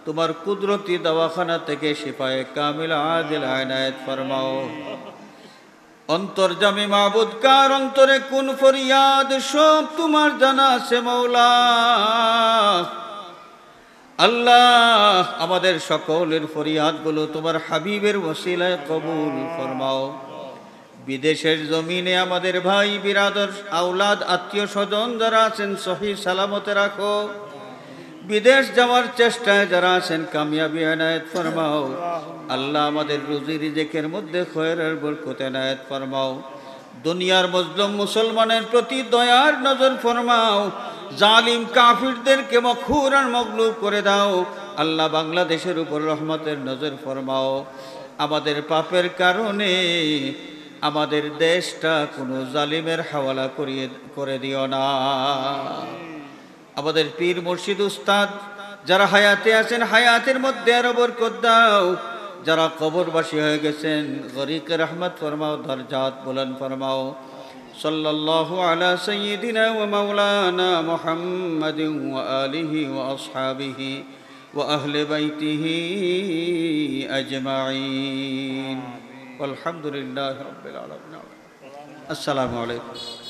Speaker 1: তোমার কুদরতি দওয়াখানা থেকে শিফায়ে কামিল আদিল আয়নায়েত ফরমাও। অন্তর্জামী মাবুদ কার অন্তরে কোন ফরিয়াদ সব তোমার জানা আছে মৌলা। আল্লাহ, আমাদের সকলের ফরিয়াদগুলো তোমার হাবিবের ওসিলায় কবুল ফরমাও। বিদেশের জমিনে আমাদের ভাই বিরাদর আওলাদ আত্মীয় স্বজন যারা আছেন সহি সালামতে রাখো। বিদেশ যাওয়ার চেষ্টায় যারা আছেন কামিয়াবি এনায়েত ফরমাও। আল্লাহ, আমাদের রুজি রিজেকের মধ্যে খয়রের বরকত এনায়েত ফরমাও। দুনিয়ার মজলুম মুসলমানের প্রতি দয়ার নজর ফরমাও। জালিম কাফিরদেরকে মখুর আর মগলুব করে দাও। আল্লাহ, বাংলাদেশের উপর রহমতের নজর ফরমাও। আমাদের পাপের কারণে আমাদের দেশটা কোনো জালিমের হাওয়ালা করে দিও না। আমাদের পীর মুর্শিদ উস্তাদ যারা হায়াতে আছেন হায়াতের মধ্যে আরো বরকত দাও। যারা কবরবাসী হয়ে গেছেন গরিকে রহমত ফরমাও, দরজাত বুলন্দ ফরমাও। সাল্লাল্লাহু আলা সাইয়্যিদিনা ওয়া মাওলানা মুহাম্মাদিন ওয়া আলিহি ওয়া আসহাবিহি ওয়া আহলি বাইতিহি আজমাইন। আলহামদুলিল্লাহি রাব্বিল আলামিন। আসসালামু আলাইকুম।